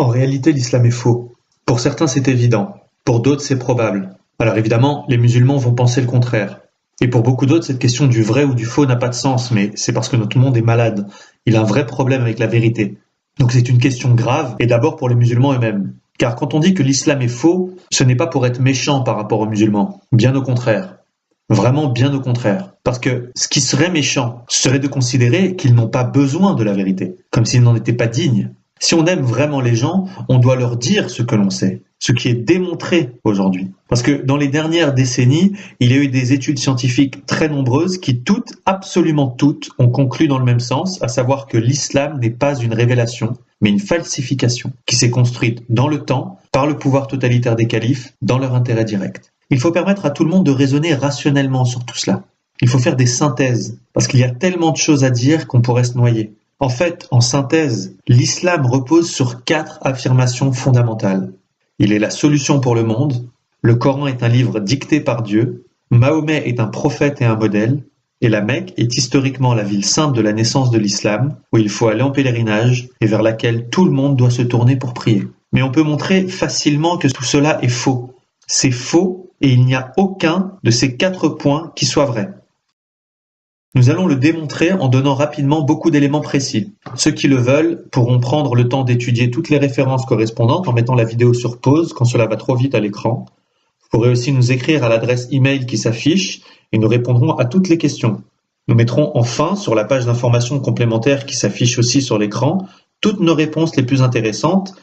En réalité, l'islam est faux. Pour certains, c'est évident. Pour d'autres, c'est probable. Alors évidemment, les musulmans vont penser le contraire. Et pour beaucoup d'autres, cette question du vrai ou du faux n'a pas de sens, mais c'est parce que notre monde est malade. Il a un vrai problème avec la vérité. Donc c'est une question grave, et d'abord pour les musulmans eux-mêmes. Car quand on dit que l'islam est faux, ce n'est pas pour être méchant par rapport aux musulmans. Bien au contraire. Vraiment bien au contraire. Parce que ce qui serait méchant serait de considérer qu'ils n'ont pas besoin de la vérité, comme s'ils n'en étaient pas dignes. Si on aime vraiment les gens, on doit leur dire ce que l'on sait, ce qui est démontré aujourd'hui. Parce que dans les dernières décennies, il y a eu des études scientifiques très nombreuses qui toutes, absolument toutes, ont conclu dans le même sens, à savoir que l'islam n'est pas une révélation, mais une falsification, qui s'est construite dans le temps par le pouvoir totalitaire des califes, dans leur intérêt direct. Il faut permettre à tout le monde de raisonner rationnellement sur tout cela. Il faut faire des synthèses, parce qu'il y a tellement de choses à dire qu'on pourrait se noyer. En fait, en synthèse, l'islam repose sur 4 affirmations fondamentales. Il est la solution pour le monde, le Coran est un livre dicté par Dieu, Mahomet est un prophète et un modèle, et la Mecque est historiquement la ville sainte de la naissance de l'islam, où il faut aller en pèlerinage et vers laquelle tout le monde doit se tourner pour prier. Mais on peut montrer facilement que tout cela est faux. C'est faux et il n'y a aucun de ces 4 points qui soit vrai. Nous allons le démontrer en donnant rapidement beaucoup d'éléments précis. Ceux qui le veulent pourront prendre le temps d'étudier toutes les références correspondantes en mettant la vidéo sur pause quand cela va trop vite à l'écran. Vous pourrez aussi nous écrire à l'adresse email qui s'affiche et nous répondrons à toutes les questions. Nous mettrons enfin sur la page d'informations complémentaires qui s'affiche aussi sur l'écran toutes nos réponses les plus intéressantes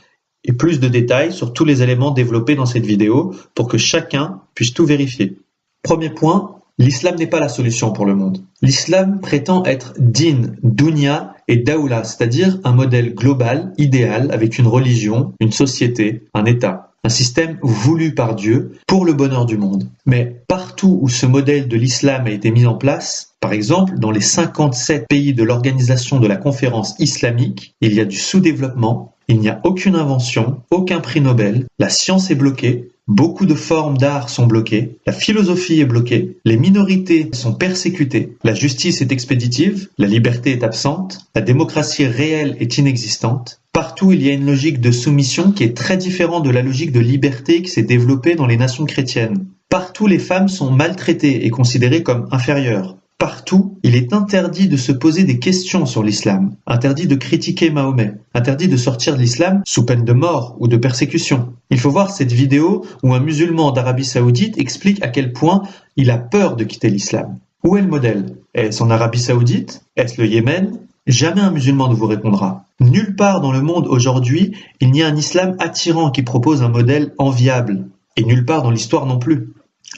et plus de détails sur tous les éléments développés dans cette vidéo pour que chacun puisse tout vérifier. Premier point. L'islam n'est pas la solution pour le monde. L'islam prétend être din, dunya et daoula, c'est-à-dire un modèle global, idéal, avec une religion, une société, un État. Un système voulu par Dieu pour le bonheur du monde. Mais partout où ce modèle de l'islam a été mis en place, par exemple dans les 57 pays de l'organisation de la conférence islamique, il y a du sous-développement, il n'y a aucune invention, aucun prix Nobel, la science est bloquée, beaucoup de formes d'art sont bloquées, la philosophie est bloquée, les minorités sont persécutées, la justice est expéditive, la liberté est absente, la démocratie réelle est inexistante. Partout, il y a une logique de soumission qui est très différente de la logique de liberté qui s'est développée dans les nations chrétiennes. Partout, les femmes sont maltraitées et considérées comme inférieures. Partout, il est interdit de se poser des questions sur l'islam, interdit de critiquer Mahomet, interdit de sortir de l'islam sous peine de mort ou de persécution. Il faut voir cette vidéo où un musulman d'Arabie Saoudite explique à quel point il a peur de quitter l'islam. Où est le modèle? Est-ce en Arabie Saoudite? Est-ce le Yémen? Jamais un musulman ne vous répondra. Nulle part dans le monde aujourd'hui, il n'y a un islam attirant qui propose un modèle enviable. Et nulle part dans l'histoire non plus.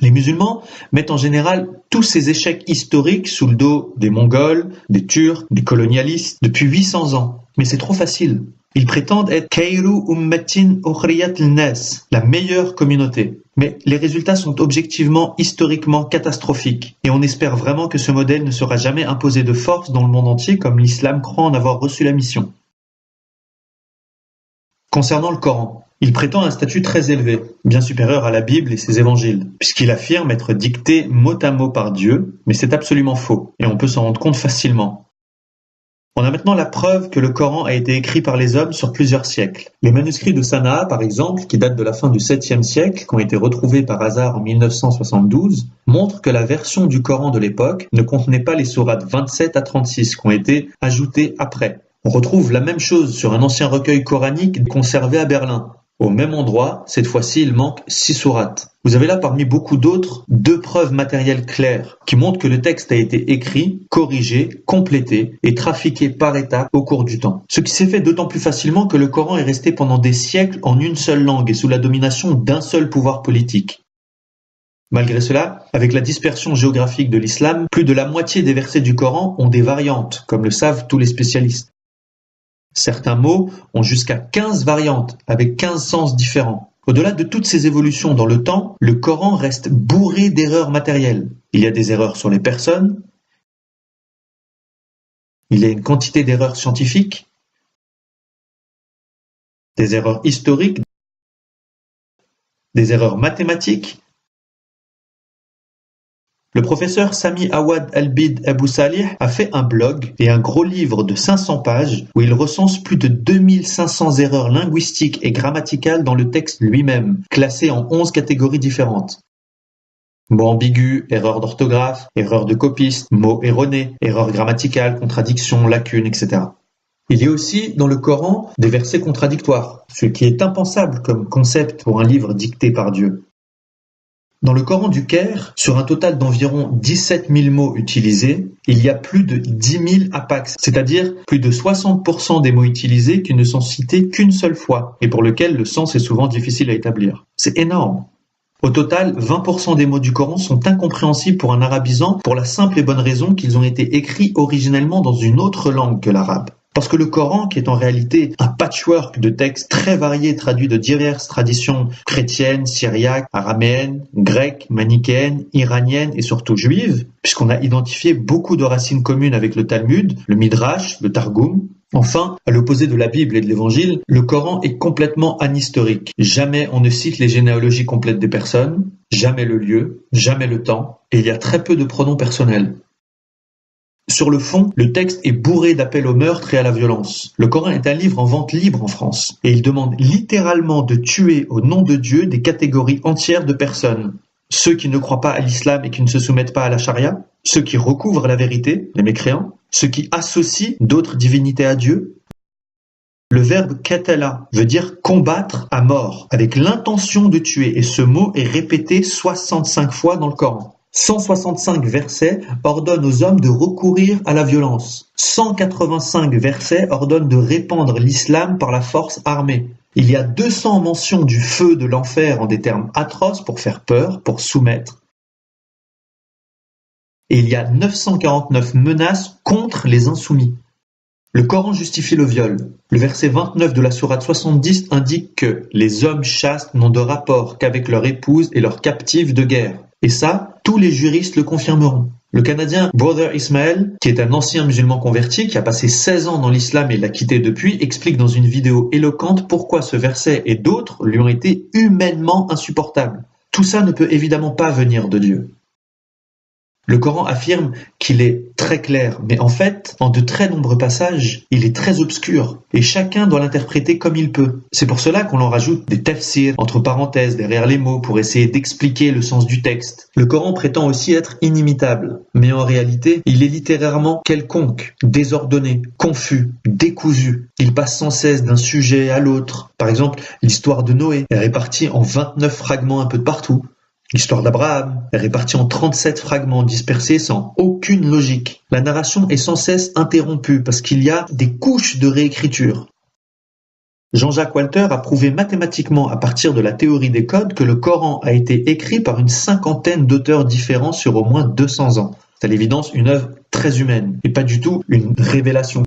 Les musulmans mettent en général tous ces échecs historiques sous le dos des Mongols, des Turcs, des colonialistes depuis 800 ans. Mais c'est trop facile. Ils prétendent être Khayru ummatin ukhriyat lin-nas, la meilleure communauté. Mais les résultats sont objectivement, historiquement catastrophiques. Et on espère vraiment que ce modèle ne sera jamais imposé de force dans le monde entier comme l'islam croit en avoir reçu la mission. Concernant le Coran, il prétend un statut très élevé, bien supérieur à la Bible et ses évangiles, puisqu'il affirme être dicté mot à mot par Dieu, mais c'est absolument faux, et on peut s'en rendre compte facilement. On a maintenant la preuve que le Coran a été écrit par les hommes sur plusieurs siècles. Les manuscrits de Sanaa, par exemple, qui datent de la fin du 7e siècle, qui ont été retrouvés par hasard en 1972, montrent que la version du Coran de l'époque ne contenait pas les sourates 27 à 36 qui ont été ajoutées après. On retrouve la même chose sur un ancien recueil coranique conservé à Berlin. Au même endroit, cette fois-ci, il manque 6 sourates. Vous avez là, parmi beaucoup d'autres, 2 preuves matérielles claires qui montrent que le texte a été écrit, corrigé, complété et trafiqué par étapes au cours du temps. Ce qui s'est fait d'autant plus facilement que le Coran est resté pendant des siècles en une seule langue et sous la domination d'un seul pouvoir politique. Malgré cela, avec la dispersion géographique de l'islam, plus de la moitié des versets du Coran ont des variantes, comme le savent tous les spécialistes. Certains mots ont jusqu'à 15 variantes, avec 15 sens différents. Au-delà de toutes ces évolutions dans le temps, le Coran reste bourré d'erreurs matérielles. Il y a des erreurs sur les personnes, il y a une quantité d'erreurs scientifiques, des erreurs historiques, des erreurs mathématiques, Le professeur Sami Awad Al-Bid Abu Salih a fait un blog et un gros livre de 500 pages où il recense plus de 2500 erreurs linguistiques et grammaticales dans le texte lui-même, classées en 11 catégories différentes. Mots ambigus, erreurs d'orthographe, erreurs de copiste, mots erronés, erreurs grammaticales, contradictions, lacunes, etc. Il y a aussi dans le Coran des versets contradictoires, ce qui est impensable comme concept pour un livre dicté par Dieu. Dans le Coran du Caire, sur un total d'environ 17 000 mots utilisés, il y a plus de 10 000 apax, c'est-à-dire plus de 60% des mots utilisés qui ne sont cités qu'une seule fois et pour lesquels le sens est souvent difficile à établir. C'est énorme. Au total, 20% des mots du Coran sont incompréhensibles pour un arabisant pour la simple et bonne raison qu'ils ont été écrits originellement dans une autre langue que l'arabe. Parce que le Coran, qui est en réalité un patchwork de textes très variés traduits de diverses traditions chrétiennes, syriaques, araméennes, grecques, manichéennes, iraniennes et surtout juives, puisqu'on a identifié beaucoup de racines communes avec le Talmud, le Midrash, le Targum. Enfin, à l'opposé de la Bible et de l'Évangile, le Coran est complètement anhistorique. Jamais on ne cite les généalogies complètes des personnes, jamais le lieu, jamais le temps, et il y a très peu de pronoms personnels. Sur le fond, le texte est bourré d'appels au meurtre et à la violence. Le Coran est un livre en vente libre en France, et il demande littéralement de tuer au nom de Dieu des catégories entières de personnes. Ceux qui ne croient pas à l'islam et qui ne se soumettent pas à la charia, ceux qui recouvrent la vérité, les mécréants, ceux qui associent d'autres divinités à Dieu. Le verbe qatala veut dire combattre à mort, avec l'intention de tuer, et ce mot est répété 65 fois dans le Coran. 165 versets ordonnent aux hommes de recourir à la violence. 185 versets ordonnent de répandre l'islam par la force armée. Il y a 200 mentions du feu de l'enfer en des termes atroces pour faire peur, pour soumettre. Et il y a 949 menaces contre les insoumis. Le Coran justifie le viol. Le verset 29 de la sourate 70 indique que les hommes chastes n'ont de rapport qu'avec leur épouse et leurs captives de guerre. Et ça, tous les juristes le confirmeront. Le Canadien Brother Ismael, qui est un ancien musulman converti, qui a passé 16 ans dans l'islam et l'a quitté depuis, explique dans une vidéo éloquente pourquoi ce verset et d'autres lui ont été humainement insupportables. Tout ça ne peut évidemment pas venir de Dieu. Le Coran affirme qu'il est très clair, mais en fait, en de très nombreux passages, il est très obscur, et chacun doit l'interpréter comme il peut. C'est pour cela qu'on en rajoute des tafsirs, entre parenthèses, derrière les mots, pour essayer d'expliquer le sens du texte. Le Coran prétend aussi être inimitable, mais en réalité, il est littéralement quelconque, désordonné, confus, décousu. Il passe sans cesse d'un sujet à l'autre. Par exemple, l'histoire de Noé est répartie en 29 fragments un peu de partout. L'histoire d'Abraham est répartie en 37 fragments dispersés sans aucune logique. La narration est sans cesse interrompue parce qu'il y a des couches de réécriture. Jean-Jacques Walter a prouvé mathématiquement à partir de la théorie des codes que le Coran a été écrit par une cinquantaine d'auteurs différents sur au moins 200 ans. C'est à l'évidence une œuvre très humaine et pas du tout une révélation.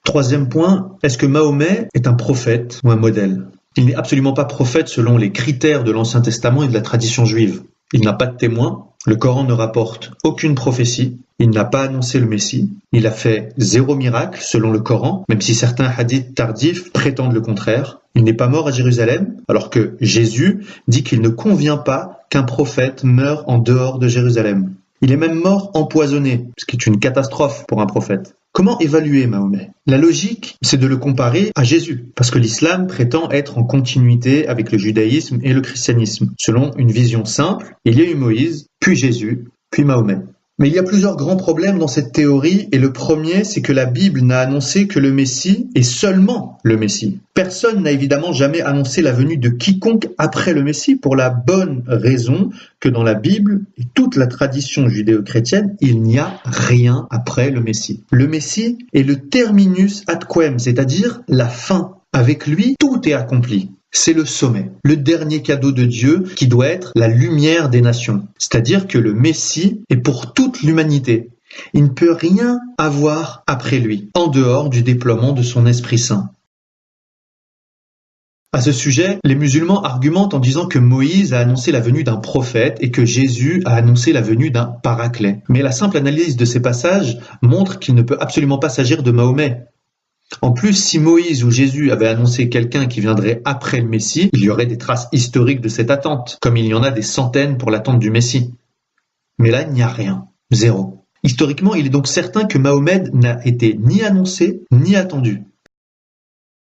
Troisième point, est-ce que Mahomet est un prophète ou un modèle ? Il n'est absolument pas prophète selon les critères de l'Ancien Testament et de la tradition juive. Il n'a pas de témoin, le Coran ne rapporte aucune prophétie, il n'a pas annoncé le Messie, il a fait 0 miracle selon le Coran, même si certains hadiths tardifs prétendent le contraire. Il n'est pas mort à Jérusalem, alors que Jésus dit qu'il ne convient pas qu'un prophète meure en dehors de Jérusalem. Il est même mort empoisonné, ce qui est une catastrophe pour un prophète. Comment évaluer Mahomet ? La logique, c'est de le comparer à Jésus, parce que l'islam prétend être en continuité avec le judaïsme et le christianisme. Selon une vision simple, il y a eu Moïse, puis Jésus, puis Mahomet. Mais il y a plusieurs grands problèmes dans cette théorie, et le premier, c'est que la Bible n'a annoncé que le Messie, et seulement le Messie. Personne n'a évidemment jamais annoncé la venue de quiconque après le Messie, pour la bonne raison que dans la Bible et toute la tradition judéo-chrétienne, il n'y a rien après le Messie. Le Messie est le terminus ad quem, c'est-à-dire la fin. Avec lui, tout est accompli. C'est le sommet, le dernier cadeau de Dieu qui doit être la lumière des nations. C'est-à-dire que le Messie est pour toute l'humanité. Il ne peut rien avoir après lui, en dehors du déploiement de son Esprit Saint. À ce sujet, les musulmans argumentent en disant que Moïse a annoncé la venue d'un prophète et que Jésus a annoncé la venue d'un paraclet. Mais la simple analyse de ces passages montre qu'il ne peut absolument pas s'agir de Mahomet. En plus, si Moïse ou Jésus avaient annoncé quelqu'un qui viendrait après le Messie, il y aurait des traces historiques de cette attente, comme il y en a des centaines pour l'attente du Messie. Mais là, il n'y a rien. Zéro. Historiquement, il est donc certain que Mahomet n'a été ni annoncé, ni attendu.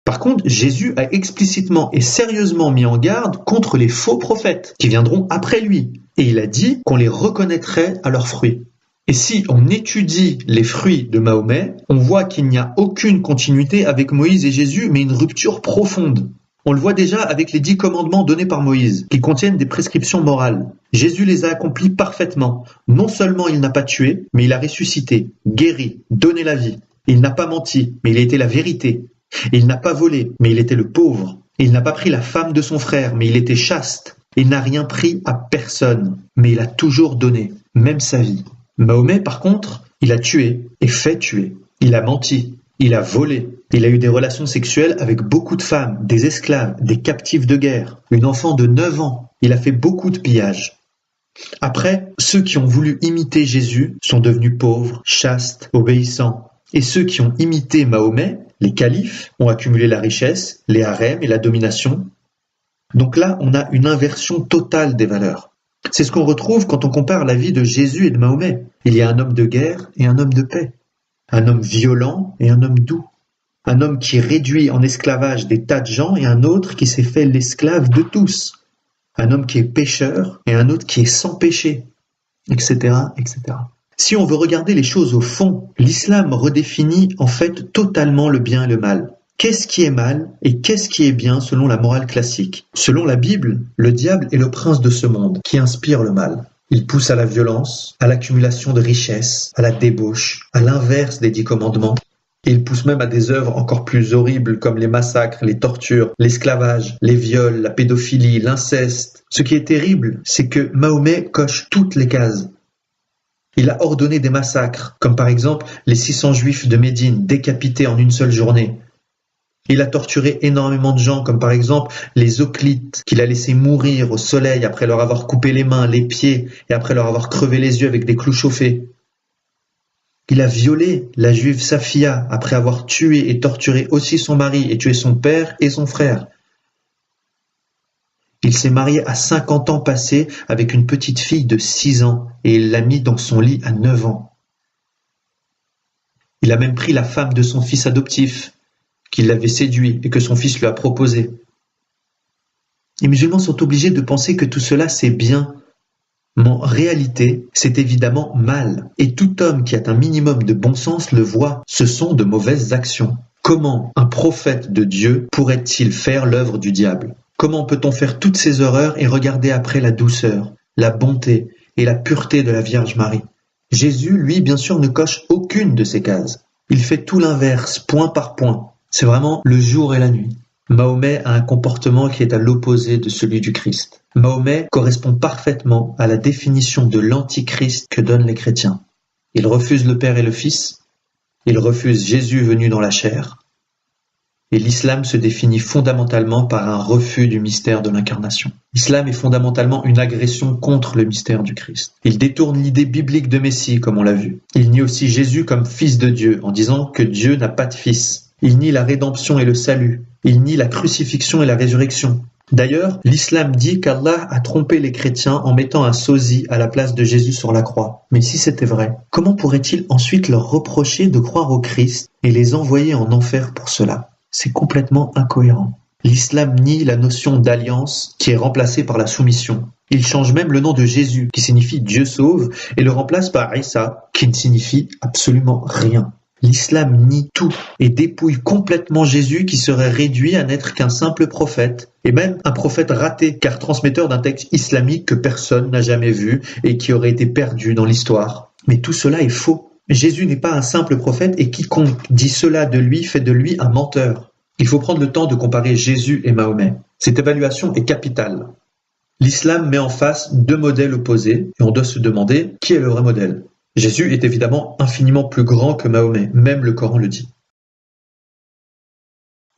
Par contre, Jésus a explicitement et sérieusement mis en garde contre les faux prophètes qui viendront après lui. Et il a dit qu'on les reconnaîtrait à leurs fruits. Et si on étudie les fruits de Mahomet, on voit qu'il n'y a aucune continuité avec Moïse et Jésus, mais une rupture profonde. On le voit déjà avec les 10 commandements donnés par Moïse, qui contiennent des prescriptions morales. Jésus les a accomplis parfaitement. Non seulement il n'a pas tué, mais il a ressuscité, guéri, donné la vie. Il n'a pas menti, mais il a été la vérité. Il n'a pas volé, mais il était le pauvre. Il n'a pas pris la femme de son frère, mais il était chaste. Il n'a rien pris à personne, mais il a toujours donné, même sa vie. Mahomet, par contre, il a tué et fait tuer. Il a menti, il a volé. Il a eu des relations sexuelles avec beaucoup de femmes, des esclaves, des captifs de guerre. Une enfant de 9 ans. Il a fait beaucoup de pillages. Après, ceux qui ont voulu imiter Jésus sont devenus pauvres, chastes, obéissants. Et ceux qui ont imité Mahomet, les califes, ont accumulé la richesse, les harems et la domination. Donc là, on a une inversion totale des valeurs. C'est ce qu'on retrouve quand on compare la vie de Jésus et de Mahomet. Il y a un homme de guerre et un homme de paix. Un homme violent et un homme doux. Un homme qui réduit en esclavage des tas de gens et un autre qui s'est fait l'esclave de tous. Un homme qui est pécheur et un autre qui est sans péché, etc., etc. Si on veut regarder les choses au fond, l'islam redéfinit en fait totalement le bien et le mal. Qu'est-ce qui est mal et qu'est-ce qui est bien selon la morale classique? Selon la Bible, le diable est le prince de ce monde qui inspire le mal. Il pousse à la violence, à l'accumulation de richesses, à la débauche, à l'inverse des 10 commandements. Et il pousse même à des œuvres encore plus horribles comme les massacres, les tortures, l'esclavage, les viols, la pédophilie, l'inceste. Ce qui est terrible, c'est que Mahomet coche toutes les cases. Il a ordonné des massacres, comme par exemple les 600 juifs de Médine décapités en une seule journée. Il a torturé énormément de gens, comme par exemple les Hoplites, qu'il a laissés mourir au soleil après leur avoir coupé les mains, les pieds, et après leur avoir crevé les yeux avec des clous chauffés. Il a violé la juive Safia après avoir tué et torturé aussi son mari et tué son père et son frère. Il s'est marié à 50 ans passés avec une petite fille de 6 ans et il l'a mis dans son lit à 9 ans. Il a même pris la femme de son fils adoptif, qu'il l'avait séduit et que son fils lui a proposé. Les musulmans sont obligés de penser que tout cela c'est bien, mais en réalité c'est évidemment mal. Et tout homme qui a un minimum de bon sens le voit, ce sont de mauvaises actions. Comment un prophète de Dieu pourrait-il faire l'œuvre du diable? Comment peut-on faire toutes ces horreurs et regarder après la douceur, la bonté et la pureté de la Vierge Marie? Jésus, lui, bien sûr, ne coche aucune de ces cases. Il fait tout l'inverse, point par point. C'est vraiment le jour et la nuit. Mahomet a un comportement qui est à l'opposé de celui du Christ. Mahomet correspond parfaitement à la définition de l'antichrist que donnent les chrétiens. Il refuse le Père et le Fils, il refuse Jésus venu dans la chair, et l'islam se définit fondamentalement par un refus du mystère de l'incarnation. L'islam est fondamentalement une agression contre le mystère du Christ. Il détourne l'idée biblique de Messie, comme on l'a vu. Il nie aussi Jésus comme fils de Dieu, en disant que Dieu n'a pas de fils. Il nie la rédemption et le salut. Il nie la crucifixion et la résurrection. D'ailleurs, l'islam dit qu'Allah a trompé les chrétiens en mettant un sosie à la place de Jésus sur la croix. Mais si c'était vrai, comment pourrait-il ensuite leur reprocher de croire au Christ et les envoyer en enfer pour cela? C'est complètement incohérent. L'islam nie la notion d'alliance qui est remplacée par la soumission. Il change même le nom de Jésus, qui signifie Dieu sauve, et le remplace par Isa, qui ne signifie absolument rien. L'islam nie tout et dépouille complètement Jésus qui serait réduit à n'être qu'un simple prophète, et même un prophète raté, car transmetteur d'un texte islamique que personne n'a jamais vu et qui aurait été perdu dans l'histoire. Mais tout cela est faux. Jésus n'est pas un simple prophète et quiconque dit cela de lui fait de lui un menteur. Il faut prendre le temps de comparer Jésus et Mahomet. Cette évaluation est capitale. L'islam met en face 2 modèles opposés et on doit se demander qui est le vrai modèle. Jésus est évidemment infiniment plus grand que Mahomet, même le Coran le dit.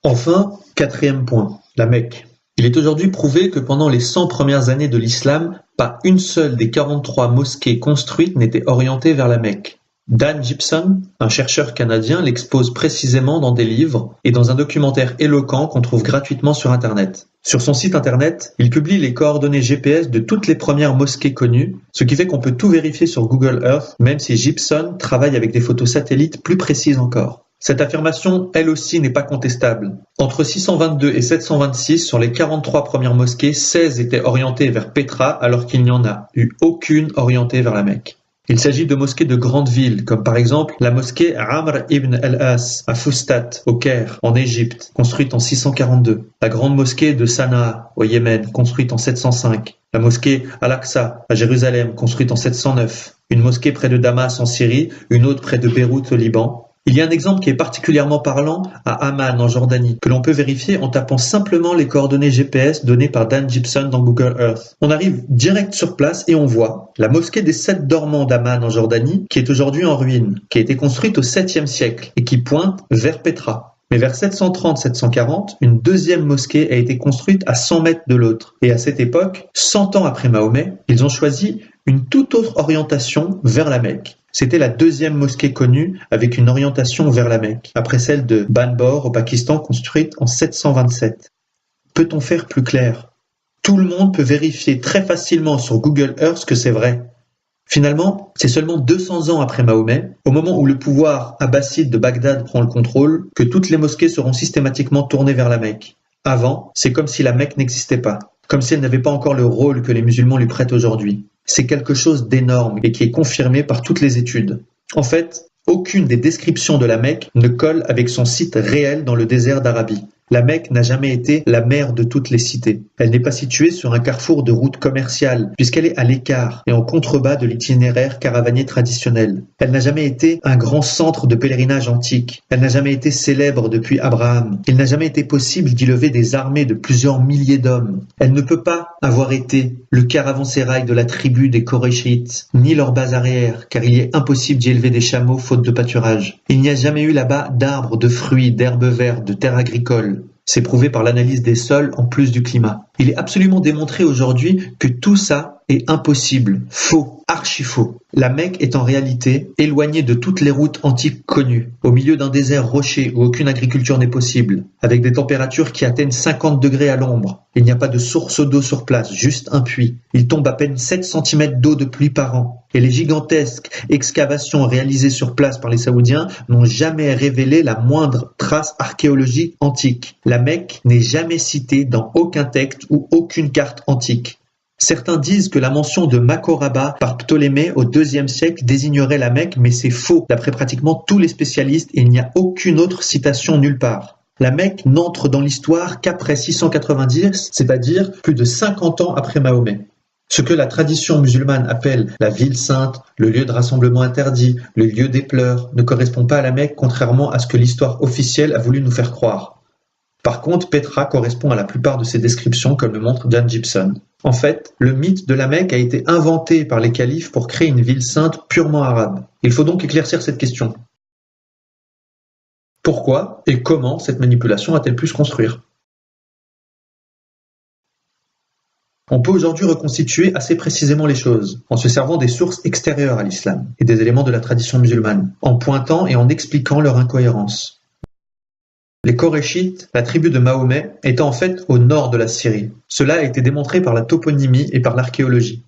Enfin, 4e point, la Mecque. Il est aujourd'hui prouvé que pendant les 100 premières années de l'islam, pas une seule des 43 mosquées construites n'était orientée vers la Mecque. Dan Gibson, un chercheur canadien, l'expose précisément dans des livres et dans un documentaire éloquent qu'on trouve gratuitement sur Internet. Sur son site Internet, il publie les coordonnées GPS de toutes les premières mosquées connues, ce qui fait qu'on peut tout vérifier sur Google Earth, même si Gibson travaille avec des photos satellites plus précises encore. Cette affirmation, elle aussi, n'est pas contestable. Entre 622 et 726, sur les 43 premières mosquées, 16 étaient orientées vers Pétra, alors qu'il n'y en a eu aucune orientée vers la Mecque. Il s'agit de mosquées de grandes villes, comme par exemple la mosquée Amr ibn al-As à Fustat, au Caire, en Égypte, construite en 642. La grande mosquée de Sanaa, au Yémen, construite en 705. La mosquée Al-Aqsa, à Jérusalem, construite en 709. Une mosquée près de Damas, en Syrie, une autre près de Beyrouth, au Liban. Il y a un exemple qui est particulièrement parlant à Amman, en Jordanie, que l'on peut vérifier en tapant simplement les coordonnées GPS données par Dan Gibson dans Google Earth. On arrive direct sur place et on voit la mosquée des 7 dormants d'Amman en Jordanie, qui est aujourd'hui en ruine, qui a été construite au 7e siècle et qui pointe vers Pétra. Mais vers 730-740, une deuxième mosquée a été construite à 100 mètres de l'autre. Et à cette époque, 100 ans après Mahomet, ils ont choisi une toute autre orientation vers la Mecque. C'était la deuxième mosquée connue avec une orientation vers la Mecque, après celle de Banbor au Pakistan construite en 727. Peut-on faire plus clair? Tout le monde peut vérifier très facilement sur Google Earth que c'est vrai. Finalement, c'est seulement 200 ans après Mahomet, au moment où le pouvoir abbasside de Bagdad prend le contrôle, que toutes les mosquées seront systématiquement tournées vers la Mecque. Avant, c'est comme si la Mecque n'existait pas, comme si elle n'avait pas encore le rôle que les musulmans lui prêtent aujourd'hui. C'est quelque chose d'énorme et qui est confirmé par toutes les études. En fait, aucune des descriptions de la Mecque ne colle avec son site réel dans le désert d'Arabie. La Mecque n'a jamais été la mère de toutes les cités. Elle n'est pas située sur un carrefour de routes commerciales, puisqu'elle est à l'écart et en contrebas de l'itinéraire caravanier traditionnel. Elle n'a jamais été un grand centre de pèlerinage antique. Elle n'a jamais été célèbre depuis Abraham. Il n'a jamais été possible d'y lever des armées de plusieurs milliers d'hommes. Elle ne peut pas avoir été le caravansérail de la tribu des Korachites, ni leur base arrière, car il est impossible d'y élever des chameaux faute de pâturage. Il n'y a jamais eu là-bas d'arbres, de fruits, d'herbes vertes, de terres agricoles. C'est prouvé par l'analyse des sols en plus du climat. Il est absolument démontré aujourd'hui que tout ça est impossible, faux, archi faux. La Mecque est en réalité éloignée de toutes les routes antiques connues, au milieu d'un désert rocher où aucune agriculture n'est possible, avec des températures qui atteignent 50 degrés à l'ombre. Il n'y a pas de source d'eau sur place, juste un puits. Il tombe à peine 7 cm d'eau de pluie par an. Et les gigantesques excavations réalisées sur place par les Saoudiens n'ont jamais révélé la moindre trace archéologique antique. La Mecque n'est jamais citée dans aucun texte ou aucune carte antique. Certains disent que la mention de Makoraba par Ptolémée au IIe siècle désignerait la Mecque, mais c'est faux, d'après pratiquement tous les spécialistes, et il n'y a aucune autre citation nulle part. La Mecque n'entre dans l'histoire qu'après 690, c'est-à-dire plus de 50 ans après Mahomet. Ce que la tradition musulmane appelle la ville sainte, le lieu de rassemblement interdit, le lieu des pleurs, ne correspond pas à la Mecque, contrairement à ce que l'histoire officielle a voulu nous faire croire. Par contre, Pétra correspond à la plupart de ces descriptions, comme le montre Dan Gibson. En fait, le mythe de la Mecque a été inventé par les califes pour créer une ville sainte purement arabe. Il faut donc éclaircir cette question. Pourquoi et comment cette manipulation a-t-elle pu se construire? On peut aujourd'hui reconstituer assez précisément les choses, en se servant des sources extérieures à l'islam et des éléments de la tradition musulmane, en pointant et en expliquant leur incohérence. Les Korachites, la tribu de Mahomet, étaient en fait au nord de la Syrie. Cela a été démontré par la toponymie et par l'archéologie.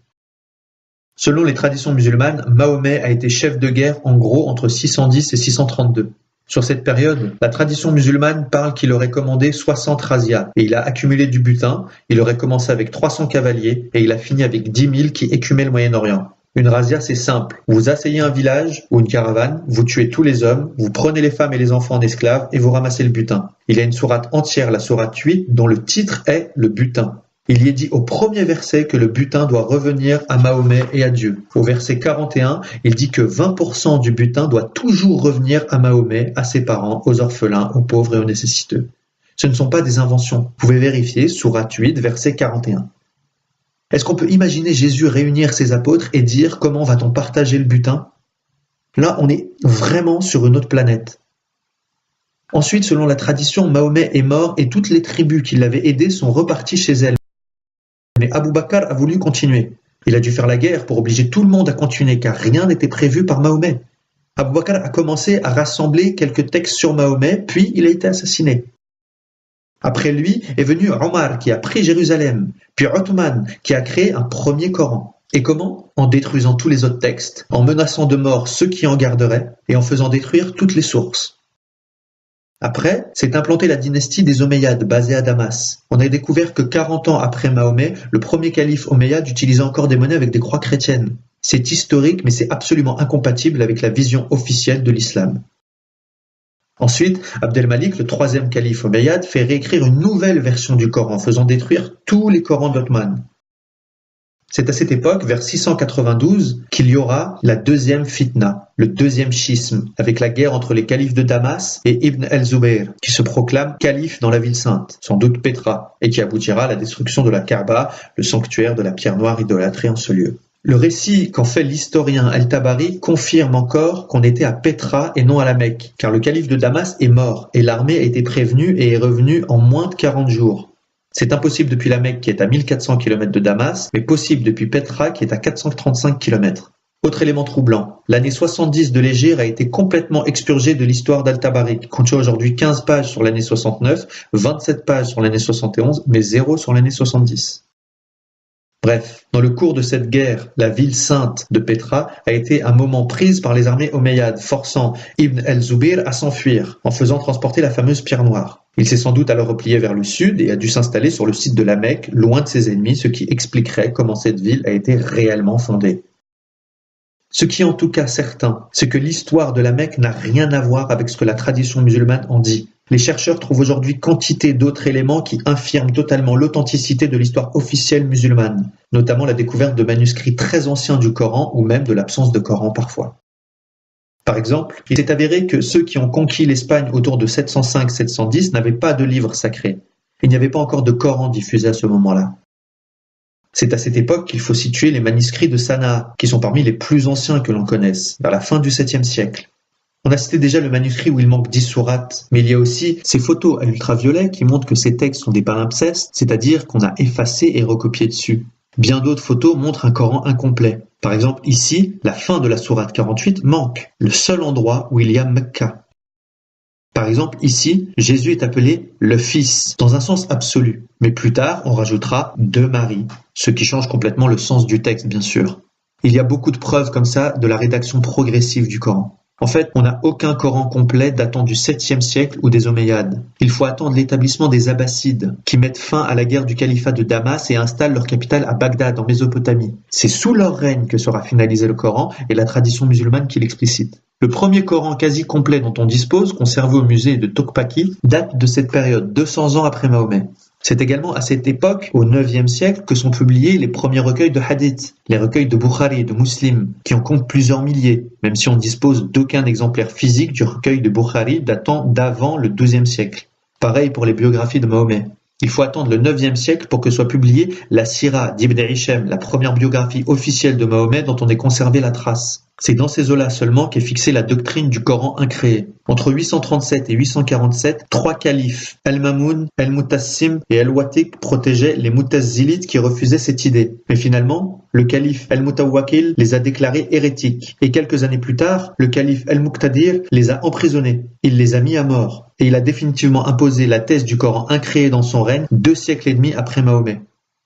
Selon les traditions musulmanes, Mahomet a été chef de guerre en gros entre 610 et 632. Sur cette période, la tradition musulmane parle qu'il aurait commandé 60 razzias et il a accumulé du butin. Il aurait commencé avec 300 cavaliers et il a fini avec 10 000 qui écumaient le Moyen-Orient. Une razzia, c'est simple. Vous asseyez un village ou une caravane, vous tuez tous les hommes, vous prenez les femmes et les enfants en esclaves et vous ramassez le butin. Il y a une sourate entière, la sourate 8, dont le titre est le butin. Il y est dit au premier verset que le butin doit revenir à Mahomet et à Dieu. Au verset 41, il dit que 20% du butin doit toujours revenir à Mahomet, à ses parents, aux orphelins, aux pauvres et aux nécessiteux. Ce ne sont pas des inventions. Vous pouvez vérifier, sourate 8, verset 41. Est-ce qu'on peut imaginer Jésus réunir ses apôtres et dire comment va-t-on partager le butin? Là, on est vraiment sur une autre planète. Ensuite, selon la tradition, Mahomet est mort et toutes les tribus qui l'avaient aidé sont reparties chez elles. Mais Abou Bakr a voulu continuer. Il a dû faire la guerre pour obliger tout le monde à continuer car rien n'était prévu par Mahomet. Abu Bakr a commencé à rassembler quelques textes sur Mahomet, puis il a été assassiné. Après lui est venu Omar qui a pris Jérusalem, puis Othman qui a créé un premier Coran. Et comment? En détruisant tous les autres textes, en menaçant de mort ceux qui en garderaient, et en faisant détruire toutes les sources. Après, s'est implantée la dynastie des Omeyyades, basée à Damas. On a découvert que 40 ans après Mahomet, le premier calife Omeyyade utilisait encore des monnaies avec des croix chrétiennes. C'est historique, mais c'est absolument incompatible avec la vision officielle de l'islam. Ensuite, Abdelmalik, le troisième calife Omeyyade, fait réécrire une nouvelle version du Coran, faisant détruire tous les Corans d'Othman. C'est à cette époque, vers 692, qu'il y aura la deuxième fitna, le deuxième schisme, avec la guerre entre les califes de Damas et Ibn el-Zubayr, qui se proclame calife dans la ville sainte, sans doute Pétra, et qui aboutira à la destruction de la Kaaba, le sanctuaire de la pierre noire idolâtrée en ce lieu. Le récit qu'en fait l'historien Al-Tabari confirme encore qu'on était à Pétra et non à la Mecque, car le calife de Damas est mort, et l'armée a été prévenue et est revenue en moins de 40 jours. C'est impossible depuis la Mecque qui est à 1400 km de Damas, mais possible depuis Pétra qui est à 435 km. Autre élément troublant, l'année 70 de l'Hégire a été complètement expurgée de l'histoire d'Al-Tabari, qui contient aujourd'hui 15 pages sur l'année 69, 27 pages sur l'année 71, mais 0 sur l'année 70. Bref, dans le cours de cette guerre, la ville sainte de Pétra a été un moment prise par les armées omeyyades, forçant Ibn el-Zubayr à s'enfuir, en faisant transporter la fameuse pierre noire. Il s'est sans doute alors replié vers le sud et a dû s'installer sur le site de la Mecque, loin de ses ennemis, ce qui expliquerait comment cette ville a été réellement fondée. Ce qui est en tout cas certain, c'est que l'histoire de la Mecque n'a rien à voir avec ce que la tradition musulmane en dit. Les chercheurs trouvent aujourd'hui quantité d'autres éléments qui infirment totalement l'authenticité de l'histoire officielle musulmane, notamment la découverte de manuscrits très anciens du Coran ou même de l'absence de Coran parfois. Par exemple, il s'est avéré que ceux qui ont conquis l'Espagne autour de 705-710 n'avaient pas de livre sacré. Il n'y avait pas encore de Coran diffusé à ce moment-là. C'est à cette époque qu'il faut situer les manuscrits de Sanaa, qui sont parmi les plus anciens que l'on connaisse, vers la fin du 7e siècle. On a cité déjà le manuscrit où il manque 10 sourates, mais il y a aussi ces photos à l'ultraviolet qui montrent que ces textes sont des palimpsestes, c'est-à-dire qu'on a effacé et recopié dessus. Bien d'autres photos montrent un Coran incomplet. Par exemple, ici, la fin de la sourate 48 manque, le seul endroit où il y a Mecca. Par exemple, ici, Jésus est appelé le Fils, dans un sens absolu. Mais plus tard, on rajoutera de Marie, ce qui change complètement le sens du texte, bien sûr. Il y a beaucoup de preuves comme ça de la rédaction progressive du Coran. En fait, on n'a aucun Coran complet datant du 7e siècle ou des Omeyyades. Il faut attendre l'établissement des Abbassides, qui mettent fin à la guerre du califat de Damas et installent leur capitale à Bagdad, en Mésopotamie. C'est sous leur règne que sera finalisé le Coran et la tradition musulmane qui l'explicite. Le premier Coran quasi complet dont on dispose, conservé au musée de Tokpaki, date de cette période, 200 ans après Mahomet. C'est également à cette époque, au 9e siècle, que sont publiés les premiers recueils de hadith, les recueils de Bukhari et de Muslim, qui en comptent plusieurs milliers, même si on ne dispose d'aucun exemplaire physique du recueil de Bukhari datant d'avant le 12e siècle. Pareil pour les biographies de Mahomet. Il faut attendre le 9e siècle pour que soit publiée la Sira d'Ibn Hisham, la première biographie officielle de Mahomet dont on ait conservé la trace. C'est dans ces eaux-là seulement qu'est fixée la doctrine du Coran incréé. Entre 837 et 847, 3 califes, Al-Mamoun, Al-Mutassim et Al-Watiq, protégeaient les Mutazilites qui refusaient cette idée. Mais finalement, le calife Al-Mutawakil les a déclarés hérétiques. Et quelques années plus tard, le calife Al-Muqtadir les a emprisonnés. Il les a mis à mort. Et il a définitivement imposé la thèse du Coran incréé dans son règne 2 siècles et demi après Mahomet.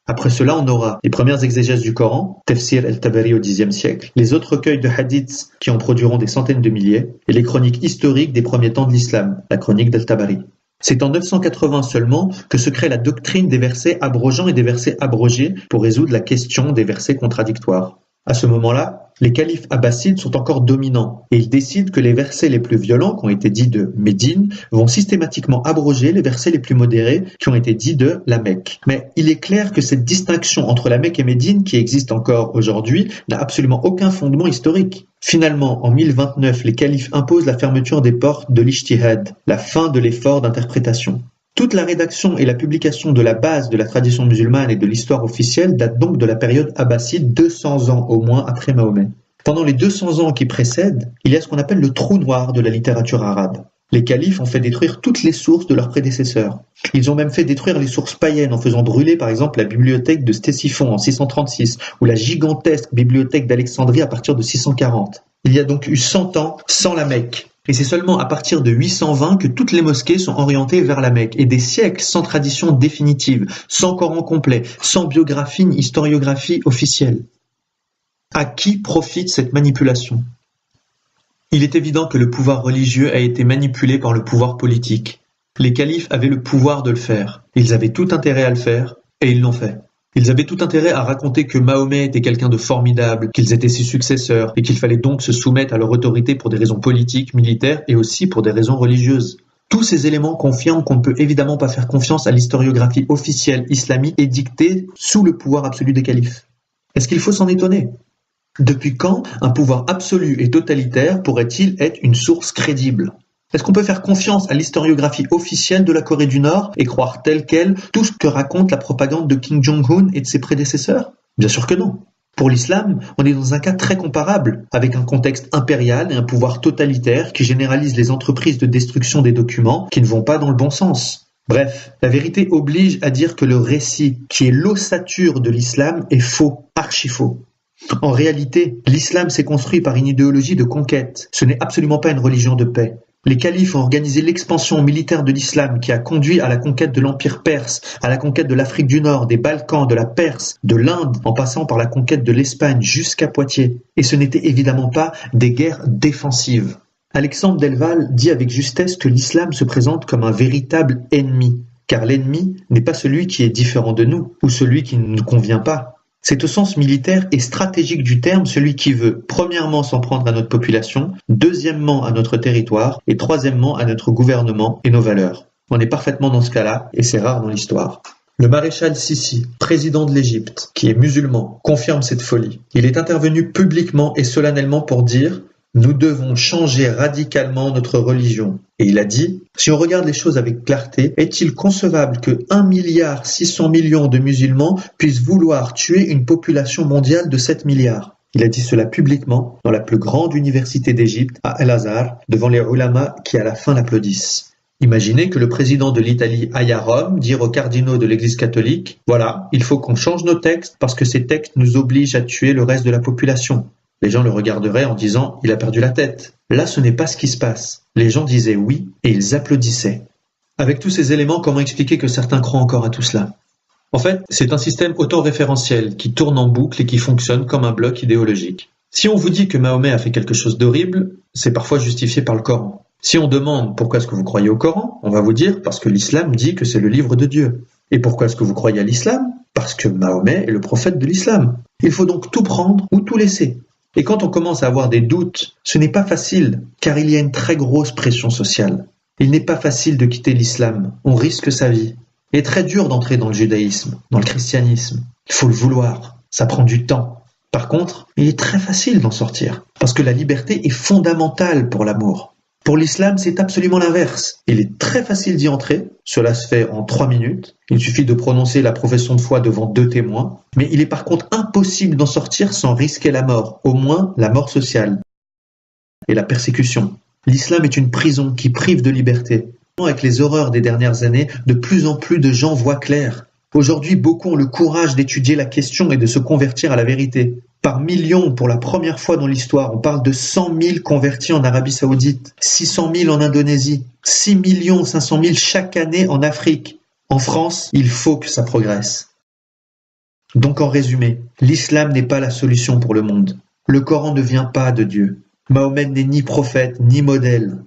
Après cela, on aura les premières exégèses du Coran, Tafsir al-Tabari au Xe siècle, les autres recueils de hadiths qui en produiront des centaines de milliers, et les chroniques historiques des premiers temps de l'islam, la chronique d'al-Tabari. C'est en 980 seulement que se crée la doctrine des versets abrogeants et des versets abrogés pour résoudre la question des versets contradictoires. À ce moment-là, les califes abbassides sont encore dominants et ils décident que les versets les plus violents, qui ont été dits de Médine, vont systématiquement abroger les versets les plus modérés, qui ont été dits de la Mecque. Mais il est clair que cette distinction entre la Mecque et Médine, qui existe encore aujourd'hui, n'a absolument aucun fondement historique. Finalement, en 1029, les califes imposent la fermeture des portes de l'Ijtihad, la fin de l'effort d'interprétation. Toute la rédaction et la publication de la base de la tradition musulmane et de l'histoire officielle datent donc de la période abbasside, 200 ans au moins après Mahomet. Pendant les 200 ans qui précèdent, il y a ce qu'on appelle le trou noir de la littérature arabe. Les califes ont fait détruire toutes les sources de leurs prédécesseurs. Ils ont même fait détruire les sources païennes en faisant brûler par exemple la bibliothèque de Ctésiphon en 636 ou la gigantesque bibliothèque d'Alexandrie à partir de 640. Il y a donc eu 100 ans sans la Mecque. Et c'est seulement à partir de 820 que toutes les mosquées sont orientées vers la Mecque. Et des siècles sans tradition définitive, sans Coran complet, sans biographie ni historiographie officielle. À qui profite cette manipulation ? Il est évident que le pouvoir religieux a été manipulé par le pouvoir politique. Les califes avaient le pouvoir de le faire. Ils avaient tout intérêt à le faire, et ils l'ont fait. Ils avaient tout intérêt à raconter que Mahomet était quelqu'un de formidable, qu'ils étaient ses successeurs, et qu'il fallait donc se soumettre à leur autorité pour des raisons politiques, militaires et aussi pour des raisons religieuses. Tous ces éléments confirment qu'on ne peut évidemment pas faire confiance à l'historiographie officielle islamique édictée sous le pouvoir absolu des califes. Est-ce qu'il faut s'en étonner ? Depuis quand un pouvoir absolu et totalitaire pourrait-il être une source crédible ? Est-ce qu'on peut faire confiance à l'historiographie officielle de la Corée du Nord et croire tel quel tout ce que raconte la propagande de Kim Jong-un et de ses prédécesseurs ? Bien sûr que non. Pour l'islam, on est dans un cas très comparable, avec un contexte impérial et un pouvoir totalitaire qui généralise les entreprises de destruction des documents qui ne vont pas dans le bon sens. Bref, la vérité oblige à dire que le récit, qui est l'ossature de l'islam, est faux, archi faux. En réalité, l'islam s'est construit par une idéologie de conquête. Ce n'est absolument pas une religion de paix. Les califes ont organisé l'expansion militaire de l'islam qui a conduit à la conquête de l'Empire perse, à la conquête de l'Afrique du Nord, des Balkans, de la Perse, de l'Inde, en passant par la conquête de l'Espagne jusqu'à Poitiers. Et ce n'était évidemment pas des guerres défensives. Alexandre Delval dit avec justesse que l'islam se présente comme un véritable ennemi, car l'ennemi n'est pas celui qui est différent de nous, ou celui qui ne nous convient pas. C'est au sens militaire et stratégique du terme celui qui veut, premièrement, s'en prendre à notre population, deuxièmement, à notre territoire, et troisièmement, à notre gouvernement et nos valeurs. On est parfaitement dans ce cas-là, et c'est rare dans l'histoire. Le maréchal Sissi, président de l'Égypte, qui est musulman, confirme cette folie. Il est intervenu publiquement et solennellement pour dire « Nous devons changer radicalement notre religion ». Et il a dit « Si on regarde les choses avec clarté, est-il concevable que 1,6 milliard de musulmans puissent vouloir tuer une population mondiale de 7 milliards ?» Il a dit cela publiquement dans la plus grande université d'Égypte, à Al-Azhar, devant les ulama qui à la fin l'applaudissent. Imaginez que le président de l'Italie aille à Rome dire aux cardinaux de l'Église catholique « Voilà, il faut qu'on change nos textes parce que ces textes nous obligent à tuer le reste de la population. » Les gens le regarderaient en disant « Il a perdu la tête ». Là, ce n'est pas ce qui se passe. Les gens disaient oui et ils applaudissaient. Avec tous ces éléments, comment expliquer que certains croient encore à tout cela ? En fait, c'est un système autoréférentiel qui tourne en boucle et qui fonctionne comme un bloc idéologique. Si on vous dit que Mahomet a fait quelque chose d'horrible, c'est parfois justifié par le Coran. Si on demande pourquoi est-ce que vous croyez au Coran, on va vous dire parce que l'islam dit que c'est le livre de Dieu. Et pourquoi est-ce que vous croyez à l'islam ? Parce que Mahomet est le prophète de l'islam. Il faut donc tout prendre ou tout laisser. Et quand on commence à avoir des doutes, ce n'est pas facile, car il y a une très grosse pression sociale. Il n'est pas facile de quitter l'islam, on risque sa vie. Il est très dur d'entrer dans le judaïsme, dans le christianisme. Il faut le vouloir, ça prend du temps. Par contre, il est très facile d'en sortir, parce que la liberté est fondamentale pour l'amour. Pour l'islam, c'est absolument l'inverse. Il est très facile d'y entrer, cela se fait en 3 minutes. Il suffit de prononcer la profession de foi devant 2 témoins. Mais il est par contre impossible d'en sortir sans risquer la mort, au moins la mort sociale et la persécution. L'islam est une prison qui prive de liberté. Avec les horreurs des dernières années, de plus en plus de gens voient clair. Aujourd'hui, beaucoup ont le courage d'étudier la question et de se convertir à la vérité. Par millions, pour la première fois dans l'histoire, on parle de 100 000 convertis en Arabie Saoudite, 600 000 en Indonésie, 6 500 000 chaque année en Afrique. En France, il faut que ça progresse. Donc en résumé, l'islam n'est pas la solution pour le monde. Le Coran ne vient pas de Dieu. Mahomet n'est ni prophète, ni modèle.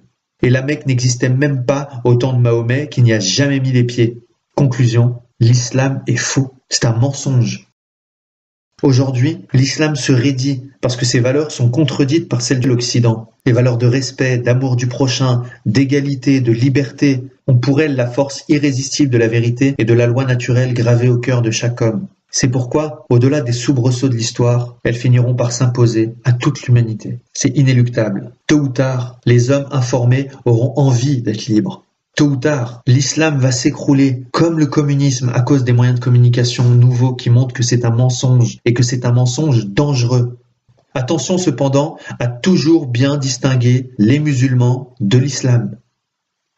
Et la Mecque n'existait même pas au temps de Mahomet qui n'y a jamais mis les pieds. Conclusion, l'islam est faux. C'est un mensonge. Aujourd'hui, l'islam se raidit parce que ses valeurs sont contredites par celles de l'Occident. Les valeurs de respect, d'amour du prochain, d'égalité, de liberté ont pour elles la force irrésistible de la vérité et de la loi naturelle gravée au cœur de chaque homme. C'est pourquoi, au-delà des soubresauts de l'histoire, elles finiront par s'imposer à toute l'humanité. C'est inéluctable. Tôt ou tard, les hommes informés auront envie d'être libres. Tôt ou tard, l'islam va s'écrouler comme le communisme à cause des moyens de communication nouveaux qui montrent que c'est un mensonge et que c'est un mensonge dangereux. Attention cependant à toujours bien distinguer les musulmans de l'islam.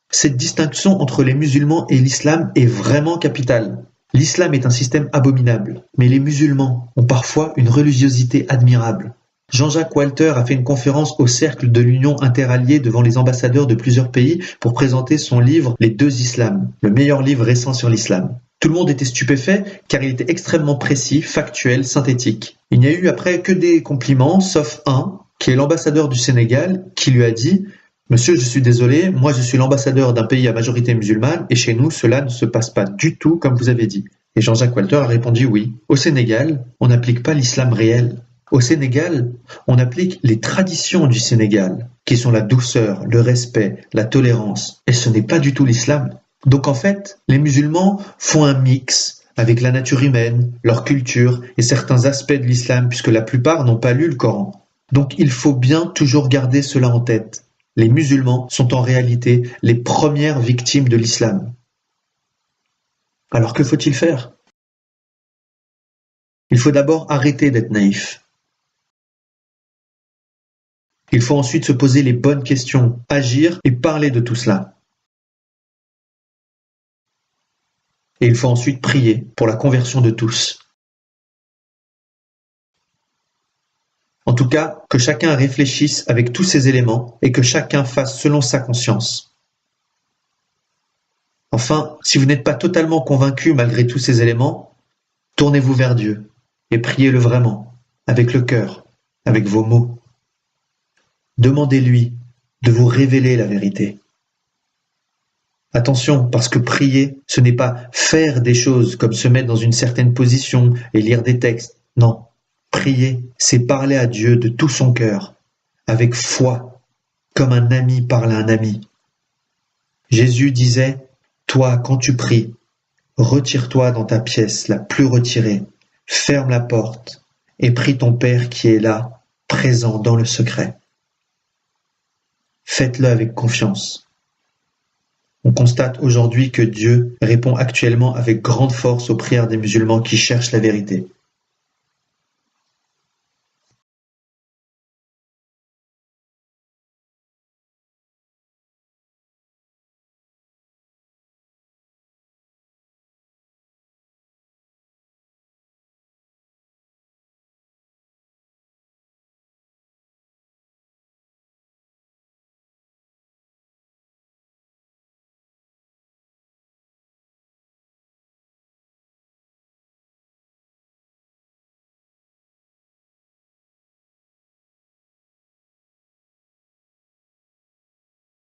Cette distinction entre les musulmans et l'islam est vraiment capitale. L'islam est un système abominable, mais les musulmans ont parfois une religiosité admirable. Jean-Jacques Walter a fait une conférence au Cercle de l'Union interalliée devant les ambassadeurs de plusieurs pays pour présenter son livre « Les deux islams », le meilleur livre récent sur l'islam. Tout le monde était stupéfait car il était extrêmement précis, factuel, synthétique. Il n'y a eu après que des compliments, sauf un, qui est l'ambassadeur du Sénégal, qui lui a dit « Monsieur, je suis désolé, moi je suis l'ambassadeur d'un pays à majorité musulmane et chez nous cela ne se passe pas du tout comme vous avez dit. » Et Jean-Jacques Walter a répondu « Oui, au Sénégal, on n'applique pas l'islam réel. Au Sénégal, on applique les traditions du Sénégal, qui sont la douceur, le respect, la tolérance, et ce n'est pas du tout l'islam. » Donc en fait, les musulmans font un mix avec la nature humaine, leur culture et certains aspects de l'islam puisque la plupart n'ont pas lu le Coran. Donc il faut bien toujours garder cela en tête. Les musulmans sont en réalité les premières victimes de l'islam. Alors que faut-il faire? Il faut d'abord arrêter d'être naïf. Il faut ensuite se poser les bonnes questions, agir et parler de tout cela. Et il faut ensuite prier pour la conversion de tous. En tout cas, que chacun réfléchisse avec tous ces éléments et que chacun fasse selon sa conscience. Enfin, si vous n'êtes pas totalement convaincu malgré tous ces éléments, tournez-vous vers Dieu et priez-le vraiment, avec le cœur, avec vos mots. Demandez-lui de vous révéler la vérité. Attention, parce que prier, ce n'est pas faire des choses comme se mettre dans une certaine position et lire des textes. Non, prier, c'est parler à Dieu de tout son cœur, avec foi, comme un ami parle à un ami. Jésus disait, « Toi, quand tu pries, retire-toi dans ta pièce la plus retirée, ferme la porte et prie ton Père qui est là, présent dans le secret. » Faites-le avec confiance. On constate aujourd'hui que Dieu répond actuellement avec grande force aux prières des musulmans qui cherchent la vérité.